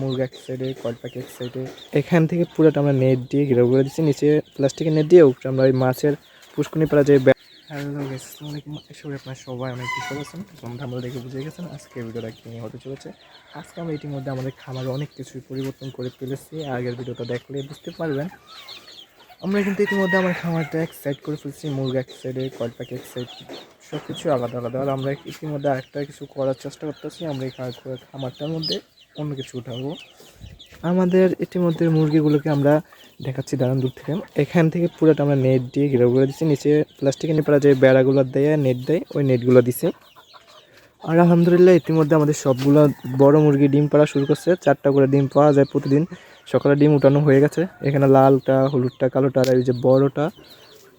মুরগা এক সাইডে, কয়েল পাখি এক সাইডে। এখান থেকে পুরোটা আমরা নেট দিয়ে ঘেরাও করে দিচ্ছি, নিচে প্লাস্টিকের নেট দিয়ে উপরে আমরা ওই মাছের পুষ্কুনি পাড়া যে। হ্যালো গাইস, আসসালামু আলাইকুম। আপনারা সবাই অনেক ভালো আছেন এবং আমরা দেখে বুঝে গেছেন আজকে ভিডিওটা কি নিয়ে হতে চলেছে। আজকে আমরা ইতিমধ্যে আমাদের খামারে অনেক কিছুই পরিবর্তন করে ফেলেছি, আগের ভিডিওটা দেখলে বুঝতে পারবেন। আমরা কিন্তু ইতিমধ্যে আমার খামারটা এক সাইড করে ফেলছি, মুরগা এক সাইডে, কয়েল পাখি এক সাইড, সব কিছু আলাদা আলাদা। আর আমরা ইতিমধ্যে আরেকটা কিছু করার চেষ্টা করতেছি, আমরা এই খামারটার মধ্যে অন্য কিছু উঠাবো। আমাদের ইতিমধ্যে মুরগিগুলোকে আমরা দেখাচ্ছি দাঁড়ান দূর থেকে। এখান থেকে পুরোটা আমরা নেট দিয়ে ঘেরাও করে দিচ্ছি, নিচে প্লাস্টিকের নিপাড়া যে বেড়াগুলো দেয় নেট দেয়, ওই নেটগুলো দিছে। আর আলহামদুলিল্লাহ ইতিমধ্যে আমাদের সবগুলো বড় মুরগি ডিম পাড়া শুরু করছে। 4টা করে ডিম পাওয়া যায় প্রতিদিন, সকালে ডিম উঠানো হয়ে গেছে। এখানে লালটা, হলুদটা, কালোটা আর এই যে বড়টা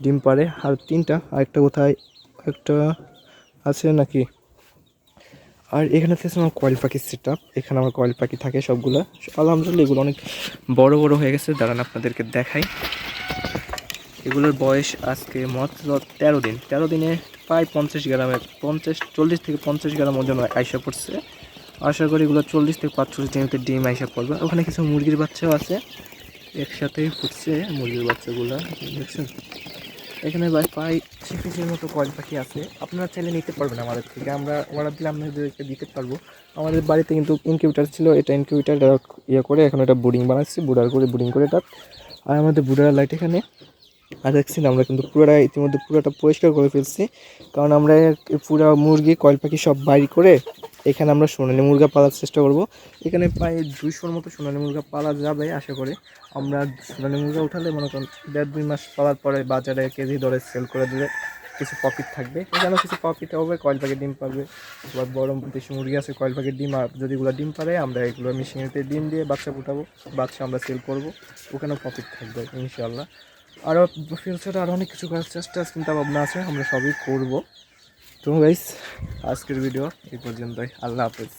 ডিম পাড়ে। আর 3টা, আরেকটা কোথায় একটা আছে নাকি। আর এখানে থেকে আমার কয়েল পাখির সেট আপ, এখানে আমার কয়েল পাখি থাকে সবগুলো। আলহামদুলিল্লাহ এগুলো অনেক বড় বড় হয়ে গেছে, দাঁড়ান আপনাদেরকে দেখাই। এগুলোর বয়স আজকে মাত্র 13 দিন। 13 দিনে প্রায় 50 গ্রামের 40 থেকে 50 গ্রাম ওজন আইসা পড়ছে। আশা করি এগুলো 40 থেকে 45 দিনের ডিম আইসা পড়বে। ওখানে কিছু মুরগির বাচ্চাও আছে, একসাথেই ফুটছে মুরগির বাচ্চাগুলো, দেখছেন। এখানে প্রায় 6 পিসের মতো কয়েল পাখি আছে। আপনারা চাইলে নিতে পারবেন আমাদের থেকে, আমরা অর্ডার দিলে আপনাদেরকে দিতে পারবো। আমাদের বাড়িতে কিন্তু ইনকিউবেটার ছিল, এটা ইনকিউবেটার করে এখন এটা বুডিং বানাচ্ছি, বুডিং করে এটা। আর আমাদের বুডার লাইট এখানে। আর দেখছেন আমরা কিন্তু ইতিমধ্যে পুরোটা পরিষ্কার করে ফেলছি, কারণ আমরা পুরো মুরগি কয়েল পাখি সব বাইর করে এখানে আমরা সোনালী মুরগা পালার চেষ্টা করব। এখানে প্রায় 200-র মতো সোনালী মুরগা পালা যাবে আশা করি। আমরা সোনালী মুরগা উঠালে মনে করেন 1.5-2 মাস পালার পরে বাজারে কেজি দরে সেল করে দিলে কিছু প্রফিট থাকবে, এখানেও কিছু প্রফিট হবে। কয়েল পাখির ডিম পারবে, আবার বড় দেশি মুরগি আছে কয়েল পাখির ডিম, আর যদি এগুলো ডিম পারে আমরা এগুলো মেশিনেতে ডিম দিয়ে বাচ্চা ফুটাবো, বাচ্চা আমরা সেল করবো, ওখানেও প্রফিট থাকবে ইনশাআল্লাহ। আরও ফিউচারে আরও অনেক কিছু করার চিন্তা ভাবনা আছে, আমরা সবই করব। তো গাইস, আজকের ভিডিও এই পর্যন্তই। আল্লাহ হাফেজ।